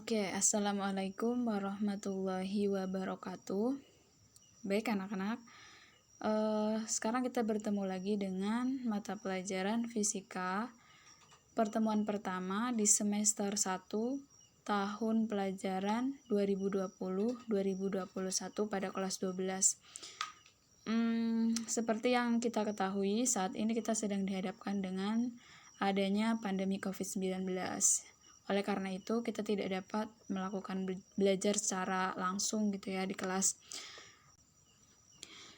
Oke, assalamualaikum warahmatullahi wabarakatuh. Baik anak-anak, sekarang kita bertemu lagi dengan mata pelajaran fisika pertemuan pertama di semester 1 tahun pelajaran 2020-2021 pada kelas 12. Seperti yang kita ketahui, saat ini kita sedang dihadapkan dengan adanya pandemi COVID-19. Oleh karena itu, kita tidak dapat melakukan belajar secara langsung gitu ya di kelas.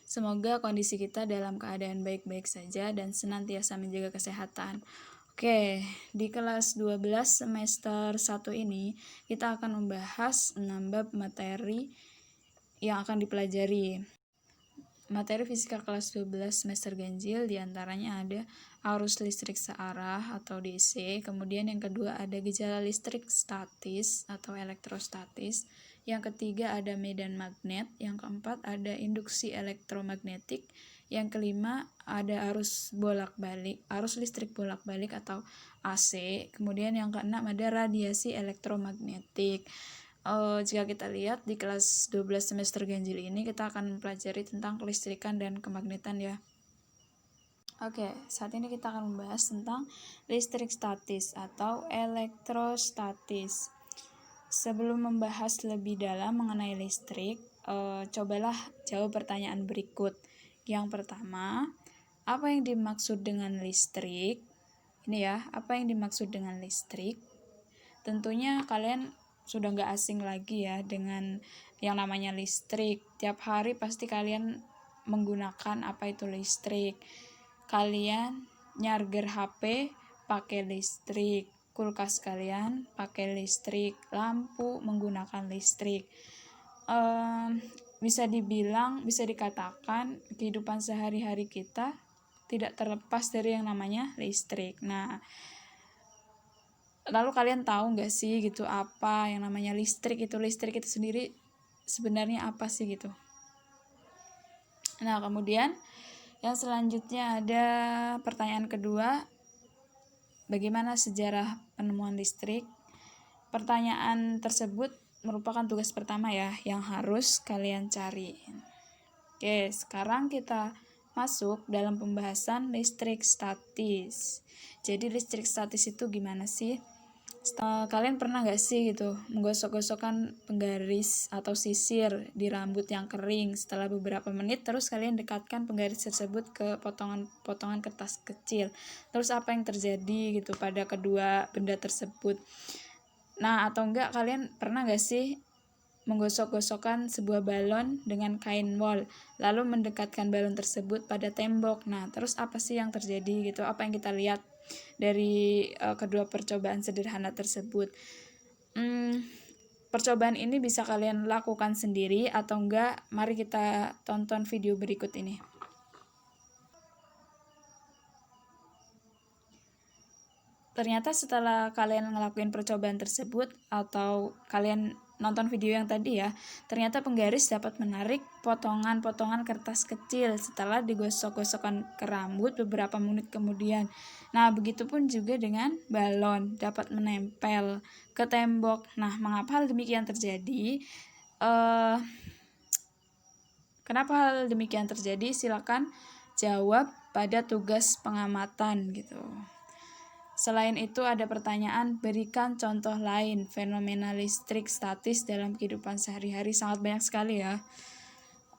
Semoga kondisi kita dalam keadaan baik-baik saja dan senantiasa menjaga kesehatan. Oke, di kelas 12 semester 1 ini, kita akan membahas 6 bab materi yang akan dipelajari. Materi fisika kelas 12 semester ganjil diantaranya ada arus listrik searah atau DC, kemudian yang kedua ada gejala listrik statis atau elektrostatis, yang ketiga ada medan magnet, yang keempat ada induksi elektromagnetik, yang kelima ada arus listrik bolak-balik atau AC, kemudian yang keenam ada radiasi elektromagnetik. Jika kita lihat di kelas 12 semester ganjil ini kita akan mempelajari tentang kelistrikan dan kemagnetan ya. Oke, saat ini kita akan membahas tentang listrik statis atau elektrostatis. Sebelum membahas lebih dalam mengenai listrik, cobalah jawab pertanyaan berikut. Yang pertama, apa yang dimaksud dengan listrik? Ini ya, apa yang dimaksud dengan listrik? Tentunya kalian sudah nggak asing lagi ya dengan yang namanya listrik. Tiap hari pasti kalian menggunakan apa itu listrik. Kalian nyarger HP pakai listrik, kulkas kalian pakai listrik, lampu menggunakan listrik. Bisa dikatakan kehidupan sehari-hari kita tidak terlepas dari yang namanya listrik. Nah, lalu kalian tahu nggak sih gitu apa yang namanya listrik itu sendiri sebenarnya apa sih gitu. Nah, kemudian yang selanjutnya ada pertanyaan kedua, bagaimana sejarah penemuan listrik? Pertanyaan tersebut merupakan tugas pertama ya yang harus kalian cari. Oke, sekarang kita masuk dalam pembahasan listrik statis. Jadi listrik statis itu gimana sih? Kalian pernah gak sih gitu menggosok-gosokkan penggaris atau sisir di rambut yang kering? Setelah beberapa menit terus kalian dekatkan penggaris tersebut ke potongan kertas kecil. Terus apa yang terjadi gitu pada kedua benda tersebut? Nah, atau enggak kalian pernah gak sih menggosok-gosokkan sebuah balon dengan kain wol, lalu mendekatkan balon tersebut pada tembok? Nah, terus apa sih yang terjadi gitu? Apa yang kita lihat dari kedua percobaan sederhana tersebut? Percobaan ini bisa kalian lakukan sendiri atau enggak, mari kita tonton video berikut ini. Ternyata setelah kalian ngelakuin percobaan tersebut atau kalian nonton video yang tadi ya, ternyata penggaris dapat menarik potongan-potongan kertas kecil setelah digosok-gosokkan ke rambut beberapa menit kemudian. Nah, begitupun juga dengan balon dapat menempel ke tembok. Nah, mengapa hal demikian terjadi? Kenapa hal demikian terjadi? Silakan jawab pada tugas pengamatan gitu. Selain itu ada pertanyaan, berikan contoh lain fenomena listrik statis dalam kehidupan sehari-hari. Sangat banyak sekali ya.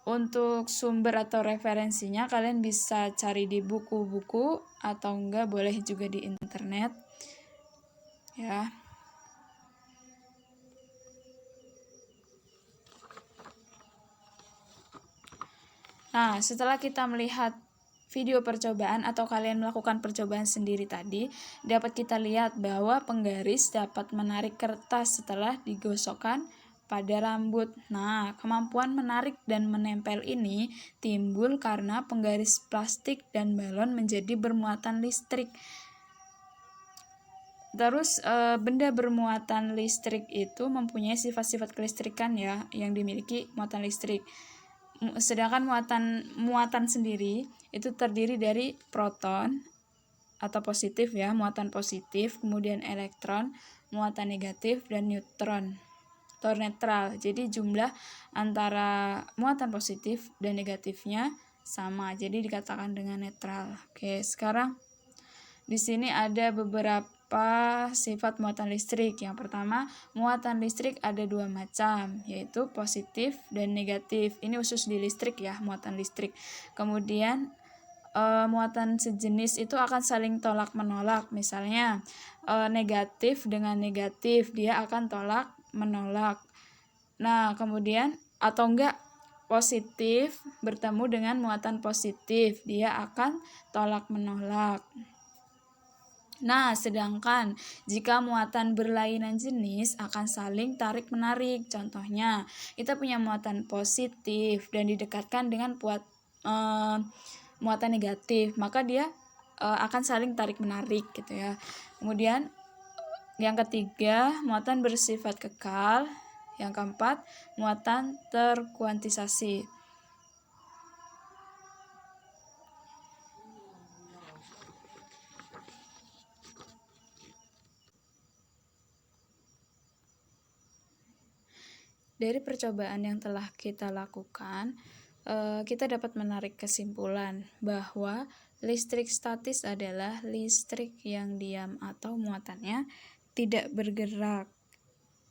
Untuk sumber atau referensinya kalian bisa cari di buku-buku atau enggak boleh juga di internet. Ya. Nah, setelah kita melihat video percobaan atau kalian melakukan percobaan sendiri tadi, dapat kita lihat bahwa penggaris dapat menarik kertas setelah digosokkan pada rambut. Nah, kemampuan menarik dan menempel ini timbul karena penggaris plastik dan balon menjadi bermuatan listrik. Terus benda bermuatan listrik itu mempunyai sifat-sifat kelistrikan ya yang dimiliki muatan listrik. Sedangkan muatan sendiri itu terdiri dari proton atau positif ya, muatan positif, kemudian elektron, muatan negatif dan neutron atau netral. Jadi jumlah antara muatan positif dan negatifnya sama. Jadi dikatakan dengan netral. Oke, sekarang di sini ada beberapa sifat muatan listrik. Yang pertama, muatan listrik ada dua macam, yaitu positif dan negatif. Ini khusus di listrik ya, muatan listrik. Kemudian muatan sejenis itu akan saling tolak menolak. Misalnya negatif dengan negatif, dia akan tolak menolak. Nah, kemudian atau enggak positif bertemu dengan muatan positif, dia akan tolak menolak. Nah, sedangkan jika muatan berlainan jenis akan saling tarik menarik. Contohnya, kita punya muatan positif dan didekatkan dengan muatan negatif, maka dia akan saling tarik menarik gitu ya. Kemudian yang ketiga, muatan bersifat kekal. Yang keempat, muatan terkuantisasi. Dari percobaan yang telah kita lakukan, kita dapat menarik kesimpulan bahwa listrik statis adalah listrik yang diam atau muatannya tidak bergerak.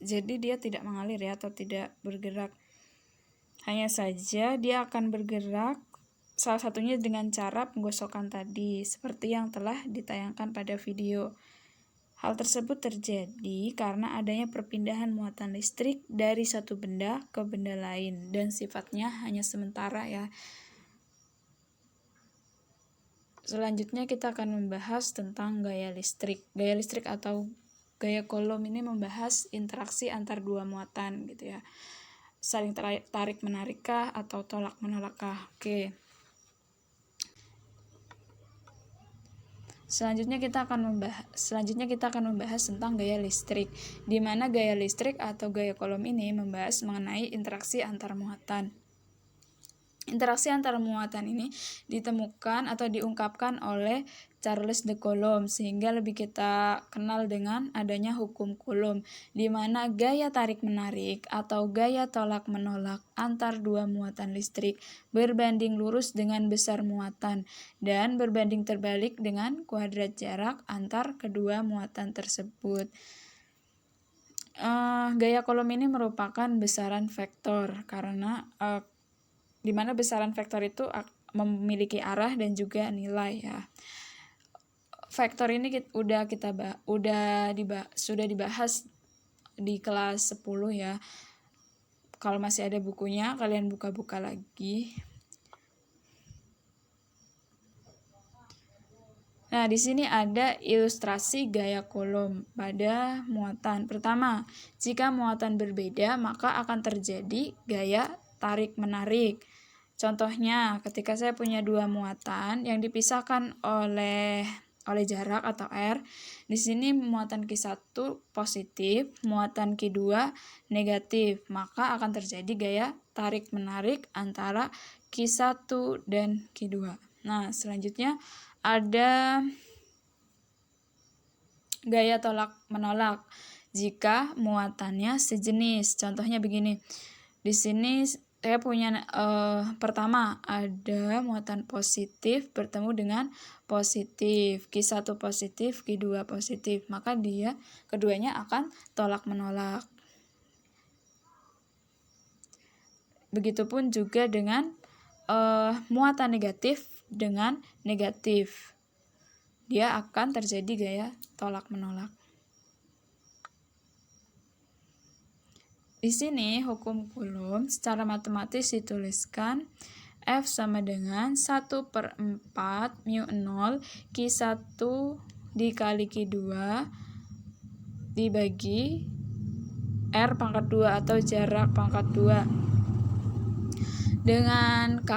Jadi dia tidak mengalir ya, atau tidak bergerak. Hanya saja dia akan bergerak salah satunya dengan cara penggosokan tadi, seperti yang telah ditayangkan pada video. Hal tersebut terjadi karena adanya perpindahan muatan listrik dari satu benda ke benda lain dan sifatnya hanya sementara ya. Selanjutnya kita akan membahas tentang gaya listrik. Gaya listrik atau gaya Coulomb ini membahas interaksi antar dua muatan gitu ya. Saling tarik menarikkah atau tolak menolakkah. Oke. Selanjutnya kita akan membahas tentang gaya listrik, di mana gaya listrik atau gaya Coulomb ini membahas mengenai interaksi antar muatan. Interaksi antar muatan ini ditemukan atau diungkapkan oleh Charles de Coulomb, sehingga lebih kita kenal dengan adanya hukum Coulomb, di mana gaya tarik-menarik atau gaya tolak-menolak antar dua muatan listrik berbanding lurus dengan besar muatan dan berbanding terbalik dengan kuadrat jarak antar kedua muatan tersebut. Gaya Coulomb ini merupakan besaran vektor karena di mana besaran vektor itu memiliki arah dan juga nilai ya. Vektor ini sudah dibahas di kelas 10 ya. Kalau masih ada bukunya, kalian buka-buka lagi. Nah, di sini ada ilustrasi gaya Coulomb pada muatan. Pertama, jika muatan berbeda, maka akan terjadi gaya tarik-menarik. Contohnya, ketika saya punya dua muatan yang dipisahkan oleh jarak atau R, di sini muatan Q1 positif, muatan Q2 negatif, maka akan terjadi gaya tarik-menarik antara Q1 dan Q2. Nah, selanjutnya ada gaya tolak-menolak jika muatannya sejenis. Contohnya begini. Di sini saya punya pertama ada muatan positif bertemu dengan positif, Q1 positif, Q2 positif, maka keduanya akan tolak-menolak. Begitupun juga dengan muatan negatif dengan negatif, dia akan terjadi gaya tolak-menolak. Di sini hukum Coulomb secara matematis dituliskan F sama dengan 1/4 mu 0 Q1 dikali Q2 dibagi R pangkat 2 atau jarak pangkat 2. Dengan K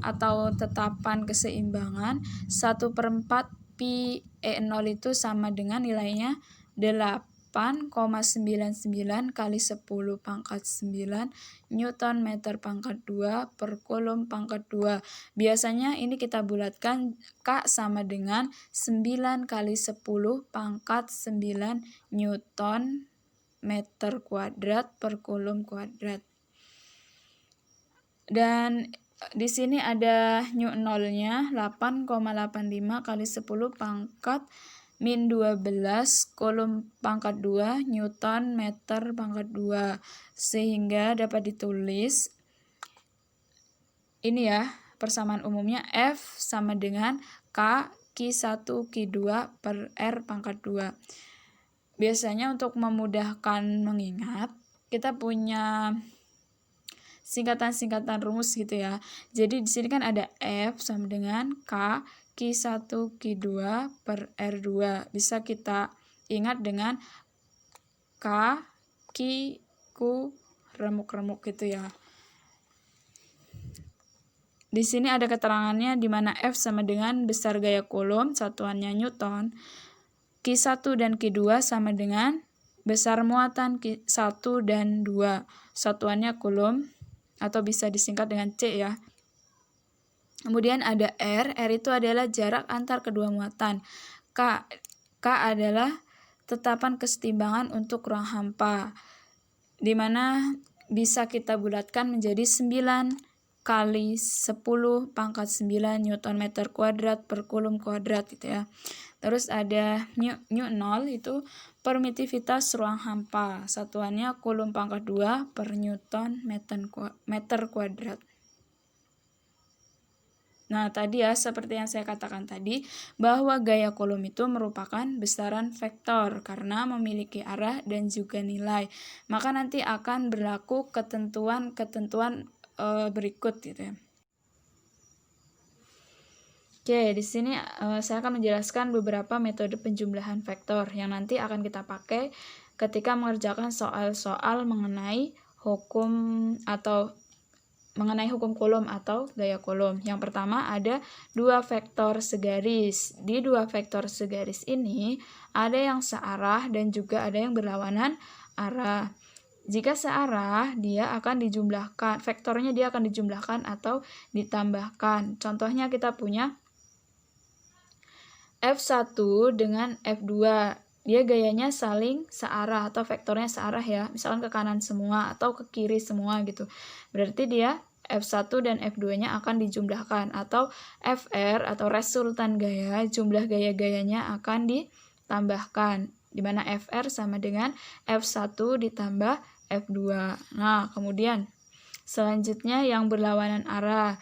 atau tetapan keseimbangan 1/4 pi E0 itu sama dengan nilainya 8 8,99 kali 10 pangkat 9 Newton meter pangkat 2 per Coulomb pangkat 2. Biasanya ini kita bulatkan K sama dengan 9 kali 10 pangkat 9 Newton meter kuadrat per Coulomb kuadrat. Dan di sini ada nolnya 8,85 kali 10 pangkat min 12 Coulomb pangkat 2 Newton meter pangkat 2, sehingga dapat ditulis ini ya, persamaan umumnya F sama dengan K Q1 Q2 per R pangkat 2. Biasanya untuk memudahkan mengingat, kita punya singkatan-singkatan rumus gitu ya. Jadi di sini kan ada F sama dengan K Q1 Q2 per R2. Bisa kita ingat dengan K, Q, Q, remuk-remuk gitu ya. Di sini ada keterangannya di mana F sama dengan besar gaya Coulomb, satuannya Newton. Q1 dan Q2 sama dengan besar muatan Q1 dan 2, satuannya Coulomb atau bisa disingkat dengan C ya. Kemudian ada R itu adalah jarak antar kedua muatan. K adalah tetapan kesetimbangan untuk ruang hampa, di mana bisa kita bulatkan menjadi 9 kali 10 pangkat 9 Newton meter kuadrat per Coulomb kuadrat gitu ya. Terus ada nol itu permitivitas ruang hampa, satuannya Coulomb pangkat 2 per Newton meter kuadrat. Nah, tadi ya seperti yang saya katakan tadi, bahwa gaya Coulomb itu merupakan besaran vektor karena memiliki arah dan juga nilai. Maka nanti akan berlaku ketentuan-ketentuan berikut gitu ya. Oke, di sini saya akan menjelaskan beberapa metode penjumlahan vektor yang nanti akan kita pakai ketika mengerjakan soal-soal mengenai hukum Coulomb atau gaya Coulomb. Yang pertama ada dua vektor segaris. Di dua vektor segaris ini ada yang searah dan juga ada yang berlawanan arah. Jika searah, vektornya dia akan dijumlahkan atau ditambahkan. Contohnya kita punya F1 dengan F2, dia gayanya saling searah atau vektornya searah ya, misalkan ke kanan semua atau ke kiri semua gitu. Berarti dia F1 dan F2-nya akan dijumlahkan, atau FR atau resultan gaya, jumlah gaya-gayanya akan ditambahkan, di mana FR sama dengan F1 ditambah F2. Nah, kemudian selanjutnya yang berlawanan arah,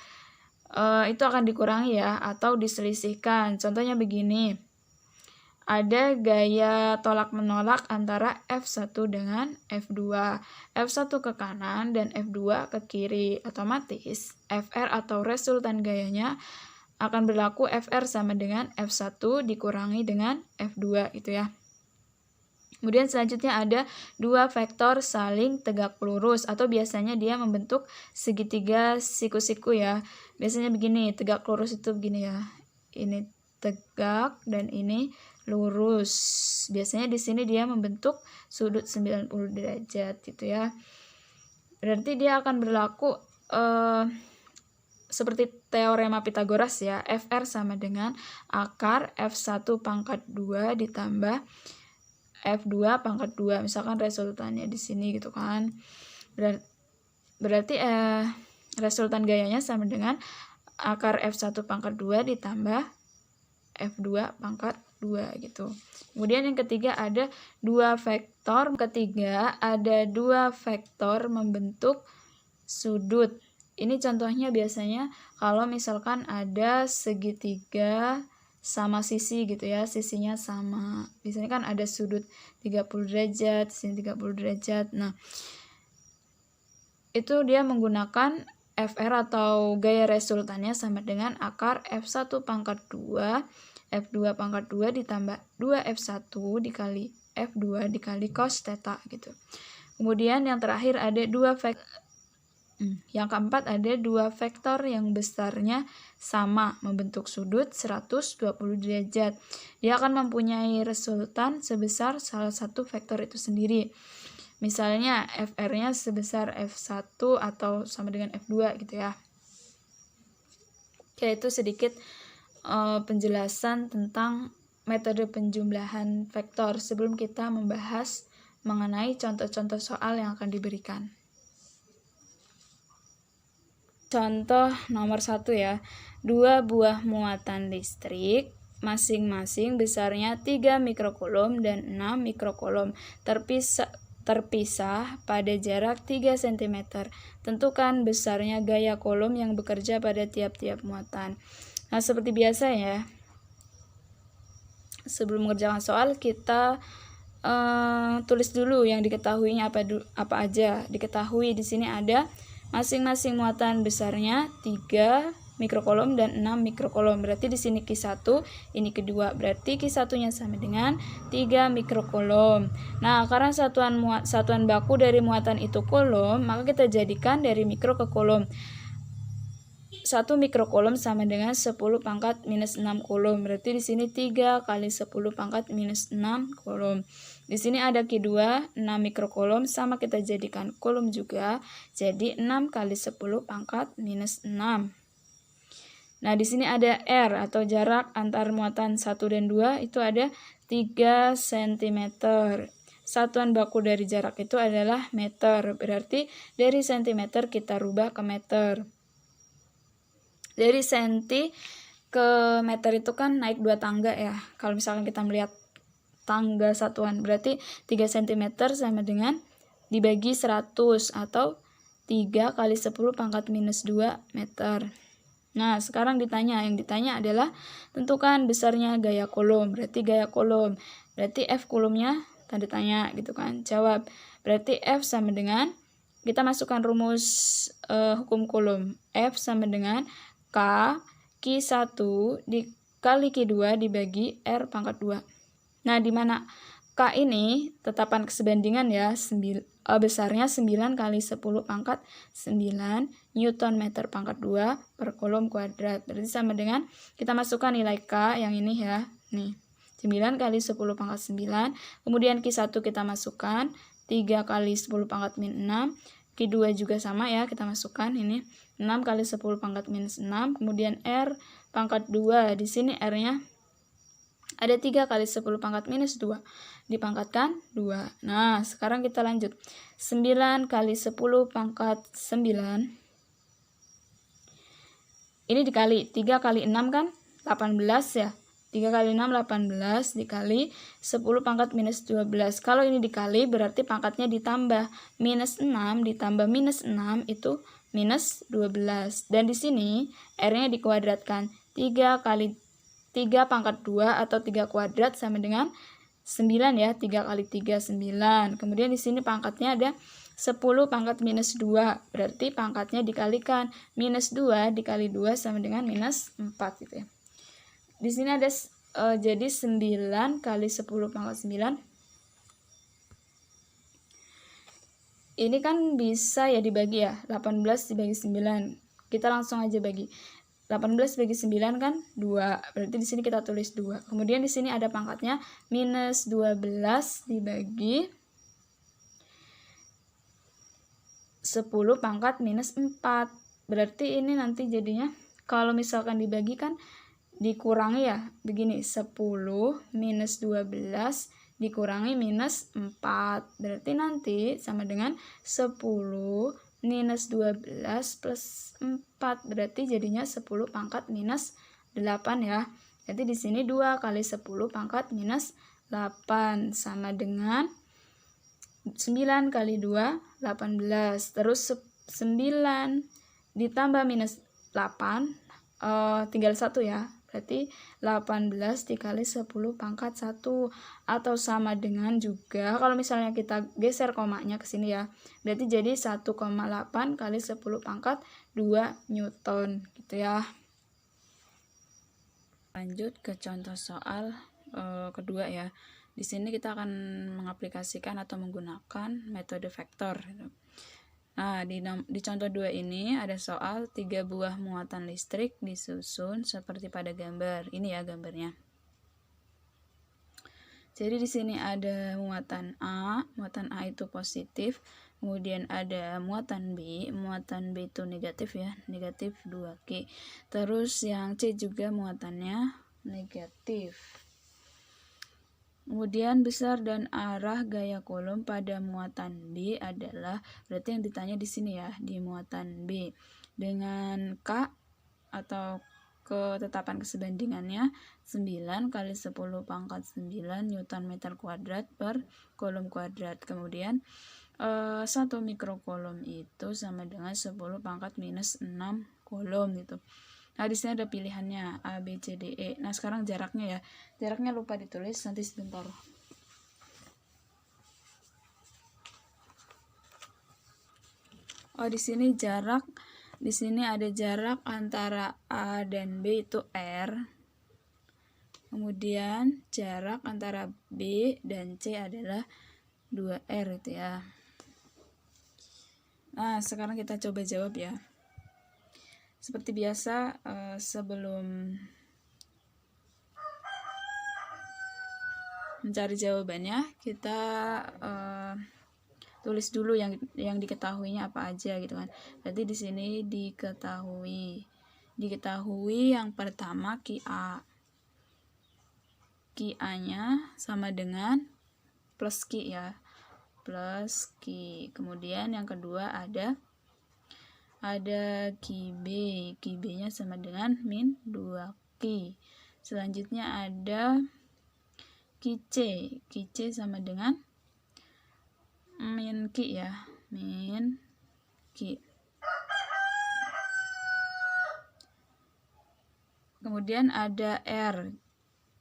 itu akan dikurangi ya atau diselisihkan. Contohnya begini, ada gaya tolak-menolak antara F1 dengan F2. F1 ke kanan dan F2 ke kiri. Otomatis FR atau resultan gayanya akan berlaku FR sama dengan F1 dikurangi dengan F2 gitu ya. Kemudian selanjutnya ada dua vektor saling tegak lurus atau biasanya dia membentuk segitiga siku-siku ya. Biasanya begini, tegak lurus itu begini ya. Ini tegak dan ini lurus. Biasanya di sini dia membentuk sudut 90 derajat gitu ya. Berarti dia akan berlaku seperti teorema Pythagoras ya. FR sama dengan akar F1 pangkat 2 ditambah F2 pangkat 2, misalkan resultannya di sini gitu kan. Berarti resultan gayanya sama dengan akar F1 pangkat 2 ditambah F2 pangkat 2 gitu. Kemudian yang ketiga ada dua vektor membentuk sudut. Ini contohnya biasanya kalau misalkan ada segitiga sama sisi gitu ya, sisinya sama. Biasanya kan ada sudut 30 derajat, sini 30 derajat. Nah, itu dia menggunakan FR atau gaya resultannya sama dengan akar F1 pangkat 2, F2 pangkat 2 ditambah 2F1 dikali F2 dikali cos theta gitu. Kemudian yang terakhir ada dua vektor. Yang keempat ada dua vektor yang besarnya sama membentuk sudut 120 derajat. Dia akan mempunyai resultan sebesar salah satu vektor itu sendiri. Misalnya FR-nya sebesar F1 atau sama dengan F2 gitu ya. Oke, itu sedikit penjelasan tentang metode penjumlahan vektor sebelum kita membahas mengenai contoh-contoh soal yang akan diberikan. Contoh nomor 1 ya, 2 buah muatan listrik masing-masing besarnya 3 mikrokulom dan 6 mikrokulom terpisah pada jarak 3 cm. Tentukan besarnya gaya kolom yang bekerja pada tiap-tiap muatan. Nah, seperti biasa ya, sebelum mengerjakan soal kita tulis dulu yang diketahuinya apa aja. Diketahui di sini ada masing-masing muatan besarnya 3 mikrokolom dan 6 mikrokolom. Berarti di sini Q1, ini kedua. Berarti Q1-nya sama dengan 3 mikrokolom. Nah, karena satuan baku dari muatan itu kolom, maka kita jadikan dari mikro ke kolom. 1 mikrokolom sama dengan 10 pangkat minus 6 kolom. Berarti di sini 3 kali 10 pangkat minus 6 kolom. Di sini ada Q2, 6 mikrokolom, sama kita jadikan kolom juga. Jadi 6 kali 10 pangkat minus 6. Nah, di sini ada R atau jarak antar muatan 1 dan 2 itu ada 3 cm. Satuan baku dari jarak itu adalah meter. Berarti dari cm kita rubah ke meter. Dari senti ke meter itu kan naik 2 tangga ya. Kalau misalkan kita melihat tangga satuan, berarti 3 cm sama dengan dibagi 100 atau 3 kali 10 pangkat minus 2 meter. Nah, sekarang yang ditanya adalah tentukan besarnya gaya kolom. Berarti gaya kolom, berarti F kolomnya tanda tanya gitu kan. Jawab, berarti F sama dengan, kita masukkan rumus hukum kolom. F sama dengan K Q1 dikali Q2 dibagi R pangkat 2. Nah, di mana K ini tetapan kesebandingan ya, besarnya 9 kali 10 pangkat 9 Newton meter pangkat 2 per kolom kuadrat. Berarti sama dengan, kita masukkan nilai K yang ini ya, nih 9 kali 10 pangkat 9, kemudian Q1 kita masukkan 3 kali 10 pangkat min 6, Q2 juga sama ya, kita masukkan ini 6 kali 10 pangkat minus 6, kemudian R pangkat 2, di sini R-nya ada 3 kali 10 pangkat minus 2, dipangkatkan 2. Nah, sekarang kita lanjut. 9 kali 10 pangkat 9. Ini dikali 3 kali 6 kan 18 ya. 3 kali 6 18 dikali 10 pangkat minus 12. Kalau ini dikali berarti pangkatnya ditambah. Minus 6 ditambah minus 6 itu minus 12. Dan di sini R-nya dikuadratkan. 3 kali 3 pangkat 2 atau 3 kuadrat sama dengan 9 ya. 3 kali 3 9. Kemudian di sini pangkatnya ada 10 pangkat minus 2. Berarti pangkatnya dikalikan. Minus 2 dikali 2 sama dengan minus 4 gitu ya. Di sini ada jadi 9 kali 10 pangkat 9. Ini kan bisa ya dibagi ya. 18 dibagi 9. Kita langsung aja bagi. 18 bagi 9 kan 2. Berarti di sini kita tulis 2. Kemudian di sini ada pangkatnya minus 12 dibagi 10 pangkat minus 4. Berarti ini nanti jadinya kalau misalkan dibagi kan dikurangi ya. Begini, 10 minus 12 dikurangi minus 4. Berarti nanti sama dengan 10 minus 12 plus 4. Berarti jadinya 10 pangkat minus 8 ya. Jadi di sini 2 kali 10 pangkat minus 8 sama dengan 9 kali 2 18. Terus 9 ditambah minus 8 tinggal 1 ya. Berarti 18 dikali 10 pangkat 1 atau sama dengan juga kalau misalnya kita geser komanya ke sini ya. Berarti jadi 1,8 kali 10 pangkat 2 Newton gitu ya. Lanjut ke contoh soal kedua ya. Di sini kita akan mengaplikasikan atau menggunakan metode vektor. Nah, di contoh 2 ini ada soal 3 buah muatan listrik disusun seperti pada gambar. Ini ya gambarnya. Jadi di sini ada muatan A itu positif, kemudian ada muatan B itu negatif ya, negatif 2G. Terus yang C juga muatannya negatif. Kemudian besar dan arah gaya kolom pada muatan B adalah, berarti yang ditanya di sini ya, di muatan B. Dengan K atau ketetapan kesebandingannya 9 kali 10 pangkat 9 Newton meter kuadrat per kolom kuadrat. Kemudian 1 mikrokolom itu sama dengan 10 pangkat minus 6 kolom gitu. Nah, di sini ada pilihannya A, B, C, D, E. Nah, sekarang jaraknya ya. Jaraknya lupa ditulis, nanti sebentar. Oh, di sini ada jarak antara A dan B itu R. Kemudian jarak antara B dan C adalah 2R itu ya. Nah, sekarang kita coba jawab ya. Seperti biasa, sebelum mencari jawabannya, kita tulis dulu yang diketahuinya apa aja gitu kan. Berarti di sini diketahui yang pertama QA. QA-nya sama dengan plus Q ya. Plus Q. Kemudian yang kedua ada QB. QB-nya sama dengan min 2Q. Selanjutnya ada QC. QC sama dengan min Q ya. Min Q. Kemudian ada R.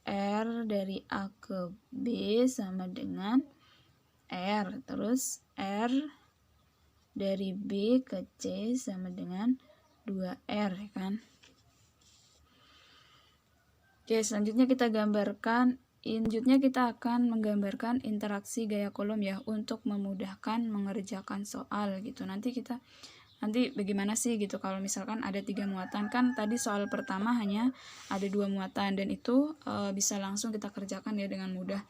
R dari A ke B sama dengan R. Terus R dari B ke C sama dengan 2R kan. Oke, selanjutnya kita akan menggambarkan interaksi gaya kolom ya untuk memudahkan mengerjakan soal gitu. Nanti bagaimana sih gitu kalau misalkan ada 3 muatan, kan tadi soal pertama hanya ada 2 muatan dan itu bisa langsung kita kerjakan ya dengan mudah.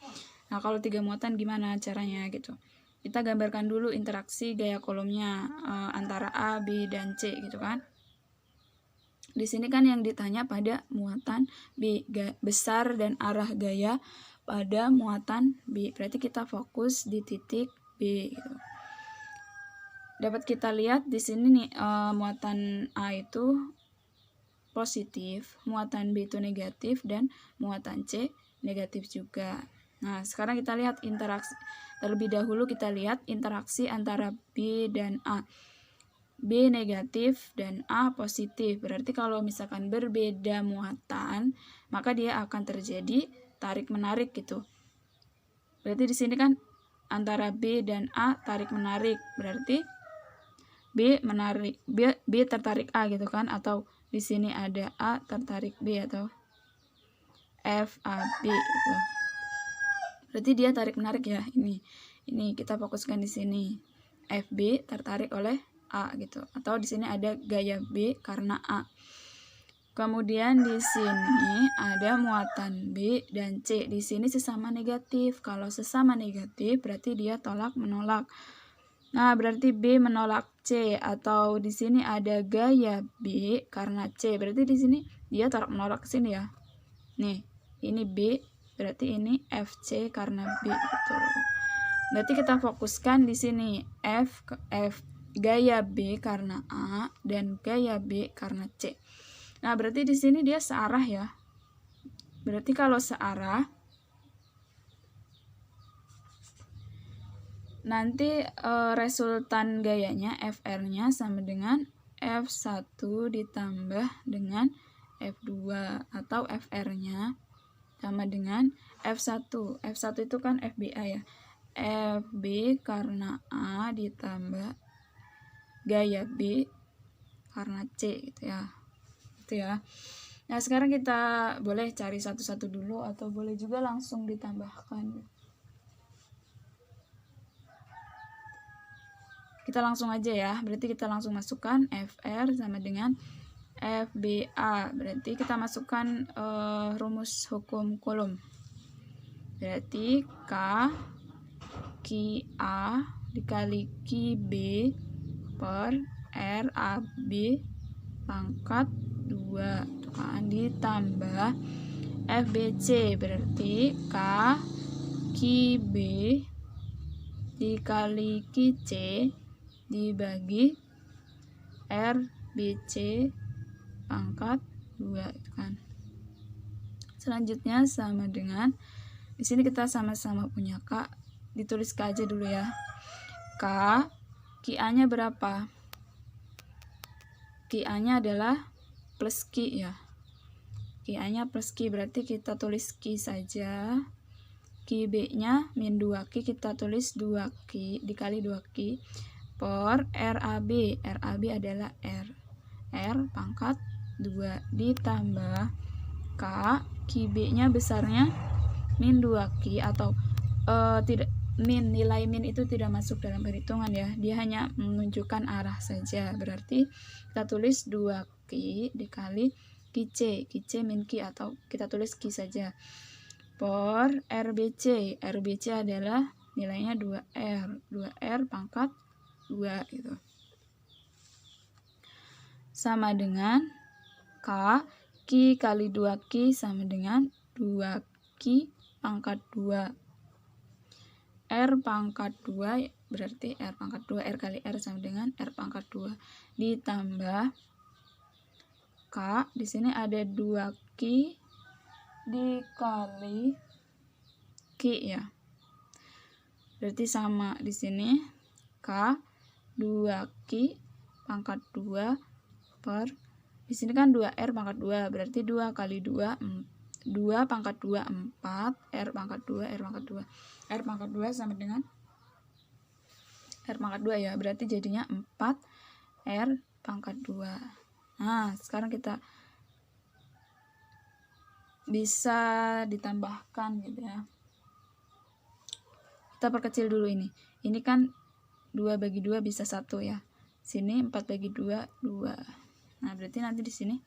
Nah, kalau 3 muatan gimana caranya gitu. Kita gambarkan dulu interaksi gaya kolomnya antara A, B, dan C gitu kan. Di sini kan yang ditanya pada muatan B, besar dan arah gaya pada muatan B. Berarti kita fokus di titik B gitu. Dapat kita lihat di sini nih, muatan A itu positif, muatan B itu negatif, dan muatan C negatif juga. Nah, sekarang kita lihat interaksi. Terlebih dahulu kita lihat interaksi antara B dan A. B negatif dan A positif. Berarti kalau misalkan berbeda muatan, maka dia akan terjadi tarik-menarik gitu. Berarti di sini kan antara B dan A tarik-menarik. Berarti B tertarik A gitu kan, atau di sini ada A tertarik B atau FAB gitu. Berarti dia tarik-menarik ya. Ini kita fokuskan di sini. FB tertarik oleh A gitu. Atau di sini ada gaya B karena A. Kemudian di sini ada muatan B dan C. Di sini sesama negatif. Kalau sesama negatif berarti dia tolak menolak. Nah, berarti B menolak C, atau di sini ada gaya B karena C. Berarti di sini dia tolak menolak ke sini ya. Nih, ini B, berarti ini FC karena B gitu. Berarti kita fokuskan di sini F gaya B karena A dan gaya B karena C. Nah, berarti di sini dia searah ya. Berarti kalau searah, nanti resultan gayanya FR-nya sama dengan F1 ditambah dengan F2, atau FR-nya sama dengan F1. F1 itu kan FBA ya. FB karena A ditambah gaya B karena C gitu ya. Gitu ya. Nah, sekarang kita boleh cari satu-satu dulu atau boleh juga langsung ditambahkan. Kita langsung aja ya, berarti kita langsung masukkan FR sama dengan FBA. Berarti kita masukkan rumus hukum Coulomb. Berarti K QA dikali QB per RAB pangkat 2 kan, ditambah FBC, berarti K QB dikali QC dibagi RBC pangkat 2 kan. Selanjutnya sama dengan di sini kita sama-sama punya K, ditulis K aja dulu ya. K QA-nya berapa? QA-nya adalah plus Q ya. QA-nya plus Q, berarti kita tulis Q saja. QB-nya min 2Q, kita tulis 2Q dikali 2Q per RAB. RAB adalah R pangkat 2 ditambah K QB-nya besarnya min 2Q atau tidak, nilai min itu tidak masuk dalam perhitungan ya, dia hanya menunjukkan arah saja. Berarti kita tulis 2Q dikali QC min Q atau kita tulis Q saja per RBC. RBC adalah nilainya 2R pangkat 2 gitu. Sama dengan K Q kali 2Q sama dengan 2Q pangkat 2. R pangkat 2 berarti R pangkat 2, R kali R sama dengan R pangkat 2 ditambah K, di sini ada 2Q dikali Q ya. Berarti sama di sini K 2Q pangkat 2 per, di sini kan 2R pangkat 2, berarti 2 kali 2 2 pangkat 2 4, R pangkat 2 R pangkat 2. R pangkat 2 sama dengan R pangkat 2 ya, berarti jadinya 4 R pangkat 2. Nah, sekarang kita bisa ditambahkan gitu ya. Kita perkecil dulu ini. Ini kan 2 bagi 2 bisa 1 ya. Sini 4 bagi 2 2. Nah, berarti nanti di sini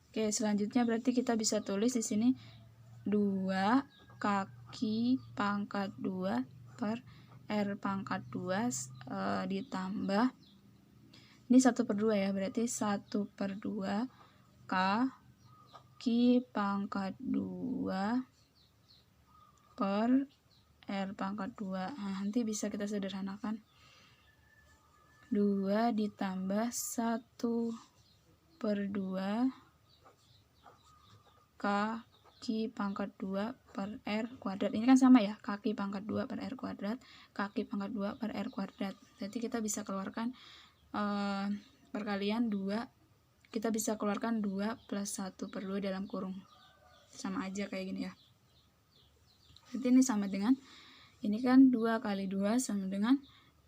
oke, selanjutnya berarti kita bisa tulis di sini 2 kaki pangkat 2 per R pangkat 2 ditambah ini 1/2 ya, berarti 1/2 K Q pangkat 2 per R pangkat 2. Nah, nanti bisa kita sederhanakan 2 ditambah 1/2 K Q pangkat 2 per R kuadrat. Ini kan sama ya, kaki pangkat 2 per R kuadrat, kaki pangkat 2 per R kuadrat. Jadi kita bisa keluarkan perkalian 2, kita bisa keluarkan 2 plus 1/2 dalam kurung. Sama aja kayak gini ya. Jadi ini sama dengan, ini kan 2 kali 2 sama dengan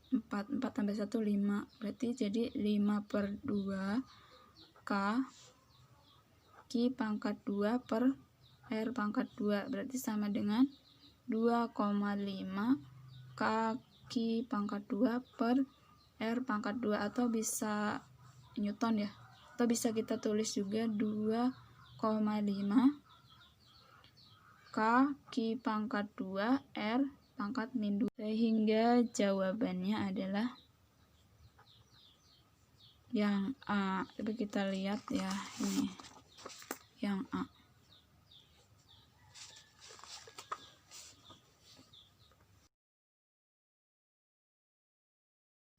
4, 4 tambah 1 5, berarti jadi 5/2 K Q pangkat 2 per R pangkat 2, berarti sama dengan 2,5 K Q pangkat 2 per R pangkat 2, atau bisa Newton ya, atau bisa kita tulis juga 2,5 K Q pangkat 2 R pangkat min 2, sehingga jawabannya adalah yang A. Coba kita lihat ya, ini yang A.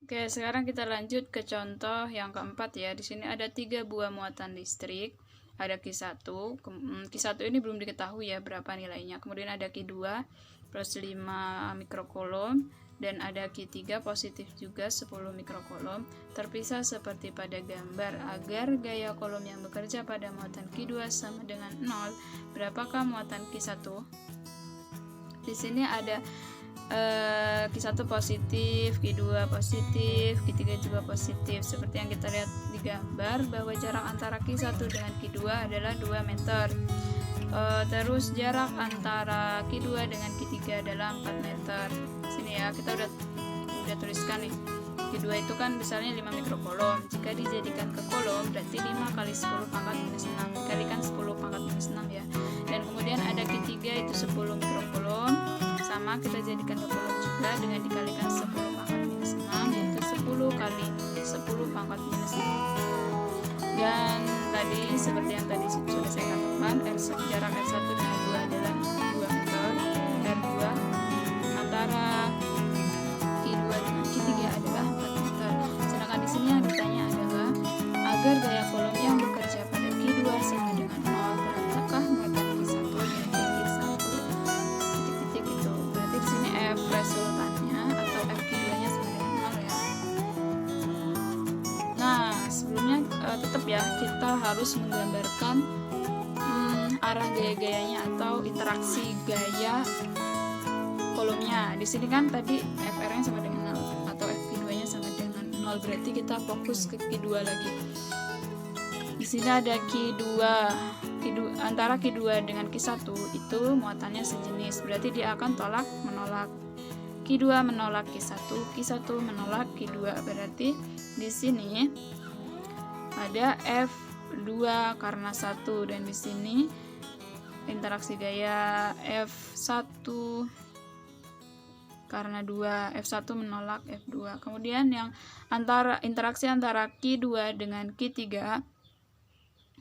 Oke, sekarang kita lanjut ke contoh yang keempat ya. Di sini ada 3 buah muatan listrik. Ada Q1. Q1 ini belum diketahui ya berapa nilainya. Kemudian ada Q2 plus 5 mikrocoulomb. Dan ada Q3 positif juga 10 mikrocoulomb. Terpisah seperti pada gambar. Agar gaya coulomb yang bekerja pada muatan Q2 sama dengan 0. Berapakah muatan Q1? Di sini ada Q1 positif, Q2 positif, Q3 juga positif. Seperti yang kita lihat di gambar bahwa jarak antara Q1 dengan Q2 adalah 2 meter. Terus jarak antara Q2 dengan Q3 adalah 4 meter. Sini ya, kita udah tuliskan nih. Q2 itu kan besarnya 5 mikrocoulomb. Jika dijadikan ke coulomb berarti 5 kali 10 pangkat minus 6 dikalikan 10 pangkat minus 6 ya. Dan kemudian ada Q3 itu 10 mikrocoulomb, sama kita jadikan ke coulomb juga dengan dikalikan 10 pangkat minus 6 yaitu 10 kali 10 pangkat minus 6. Dan tadi seperti yang tadi sudah saya katakan, jarak R1 dengan 2 adalah 2 meter. R2 antara Q2 dengan Q3 adalah 4 meter. Sedangkan di sini yang ditanya adalah agar gaya coulomb yang bekerja pada Q2 sama dengan 0, berantakah muatan Q1 dan Q1 titik-titik itu. Berarti di sini F resultannya atau F Q2-nya sama dengan 0 ya. Nah, sebelumnya tetap ya kita harus menggambarkan arah gaya-gayanya atau interaksi gaya kolomnya. Di sini kan tadi FR-nya sama dengan 0 atau FQ2-nya sama dengan 0, berarti kita fokus ke Q2 lagi. Di sini ada Q2 antara Q2 dengan Q1 itu muatannya sejenis, berarti dia akan tolak menolak. Q2 menolak Q1, Q1 menolak Q2, berarti di sini ada F2 karena 1, dan di sini interaksi gaya F1 karena 2, F1 menolak F2. Kemudian yang interaksi antara Q2 dengan Q3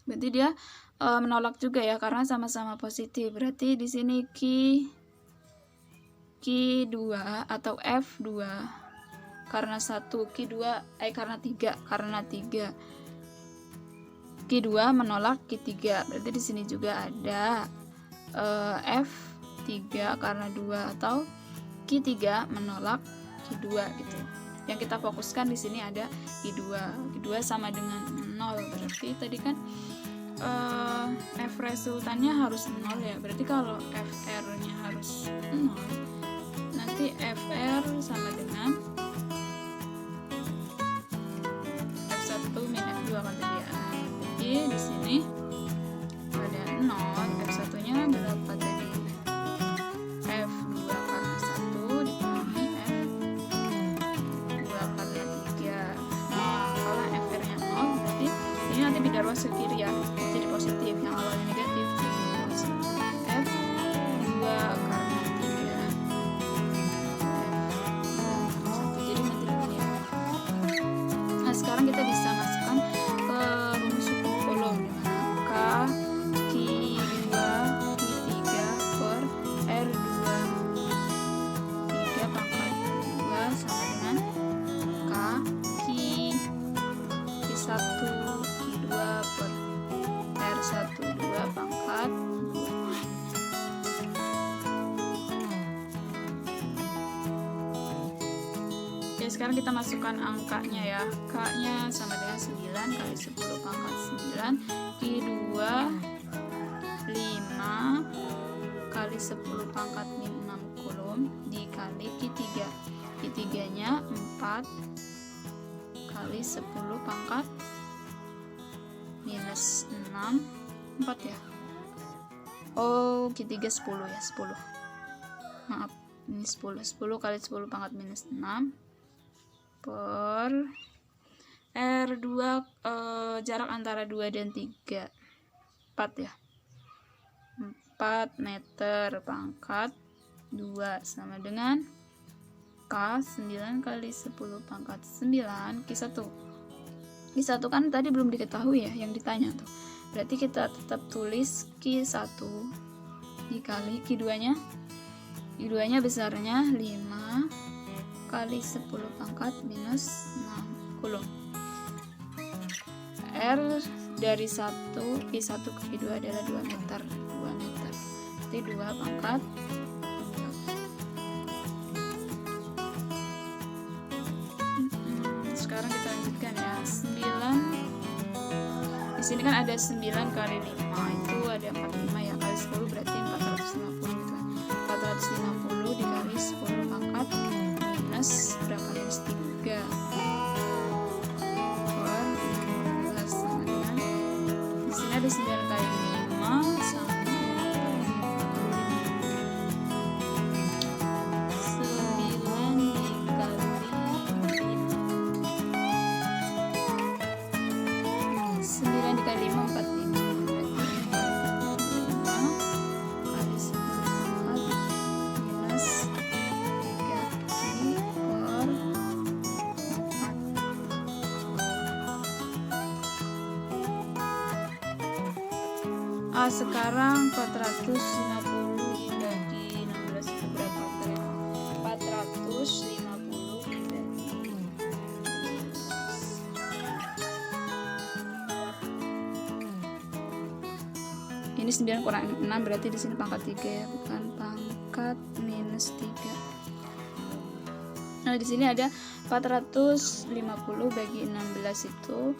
berarti dia menolak juga ya karena sama-sama positif. Berarti di sini Q2 atau F2 karena 1, karena 3. Q2 menolak Q3. Berarti di sini juga ada F3 karena 2 atau Q3 menolak Q2 gitu. Yang kita fokuskan di sini ada Q2. Q2 sama dengan 0. Berarti tadi kan F resultannya harus 0 ya. Berarti kalau FR-nya harus 0, nanti FR sama dengan F1 min F2 kan tadi ya. Jadi di sini ada 0, F1-nya berapa tadi? F2 karena 1 dikurangi F2 karena 3. Nah, kalau FR-nya 0 berarti ini nanti bidara ke kiri ya. Jadi positif, yang awalnya negatif jadi positif. F2 karena 3. Jadi nanti ya. Nah, sekarang kita bisa masukkan ke rumus hukum coulomb di mana Q2 Q3 per R2 3 pangkat 2 sama dengan Q1 Q2 per R1 2 pangkat 2. Oke, sekarang kita masukkan angkanya ya. K-nya sama dengan 9 kali 10 pangkat 9. Q2 5 kali 10 pangkat min 6 coulomb dikali Q3. Q3-nya 4 kali 10 pangkat minus 6. 4 ya. Oh, Q3 10 ya, 10. Maaf, ini 10. 10 kali 10 pangkat minus 6 per R2 jarak antara 2 dan 3 4 ya, 4 meter pangkat 2 sama dengan K 9 kali 10 pangkat 9 Q1 kan tadi belum diketahui ya yang ditanya tuh, berarti kita tetap tulis Q1 dikali Q2 nya besarnya 5 kali 10 pangkat minus 6 coulomb. R dari Q1 ke Q2 adalah 2 meter. Jadi 2 pangkat 2. Sekarang kita lanjutkan ya. 9. Di sini kan ada 9 kali 5 itu ada 45 ya, kali 10 berarti 450 gitu. 450 dikali 10 pangkat minus berapa, minus 3 per 15 sama dengan di sini ada 9 kali 5 sama dengan 35, 45. Sekarang 450 dibagi 16 itu berapa? 450 dibagi 16. Ini 9 kurang 6 berarti di sini pangkat 3 ya, bukan pangkat minus 3. Nah, di sini ada 450 bagi 16 itu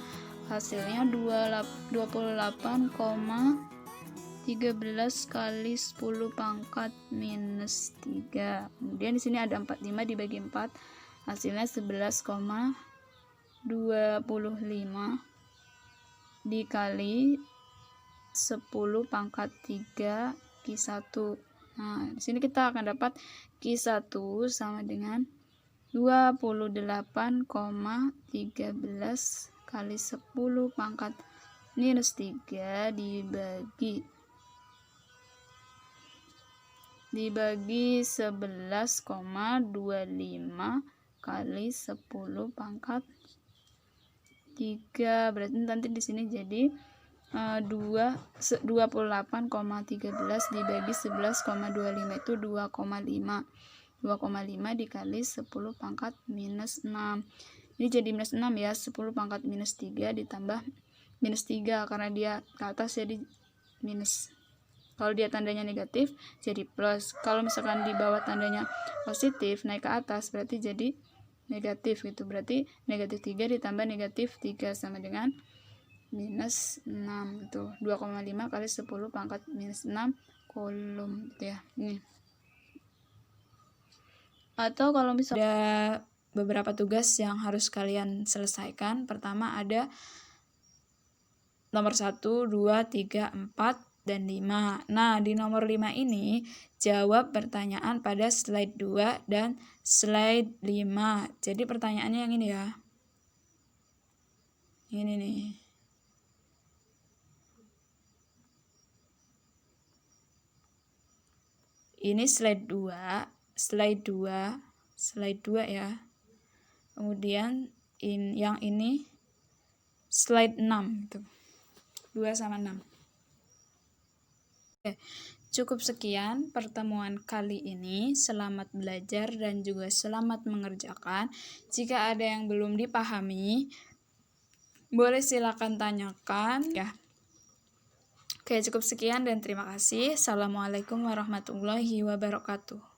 hasilnya 28,13 kali 10 pangkat minus 3. Kemudian di sini ada 45 dibagi 4, hasilnya 11,25 dikali 10 pangkat 3 Q1. Nah, di sini kita akan dapat Q1 sama dengan 28,13 kali 10 pangkat minus 3 dibagi 11,25 kali 10 pangkat 3. Berarti nanti di sini jadi 28,13 dibagi 11,25 itu 2,5. 2,5 dikali 10 pangkat minus 6. Ini jadi minus 6 ya, 10 pangkat minus 3 ditambah minus 3 karena dia ke atas jadi minus. Kalau dia tandanya negatif jadi plus. Kalau misalkan di bawah tandanya positif naik ke atas berarti jadi negatif gitu. Berarti negatif 3 ditambah negatif 3 sama dengan minus 6 itu. 2,5 kali 10 pangkat minus 6 kolom gitu ya. Ini. Atau kalau misalnya ada beberapa tugas yang harus kalian selesaikan. Pertama ada nomor 1, 2, 3, 4, dan 5. Nah, di nomor 5 ini jawab pertanyaan pada slide 2 dan slide 5. Jadi pertanyaannya yang ini ya. Ini nih. Ini slide 2, slide 2, slide 2 ya. Kemudian yang ini slide 6 itu. 2 sama 6. Oke, cukup sekian pertemuan kali ini. Selamat belajar dan juga selamat mengerjakan. Jika ada yang belum dipahami, boleh silakan tanyakan ya. Oke, cukup sekian dan terima kasih. Assalamualaikum warahmatullahi wabarakatuh.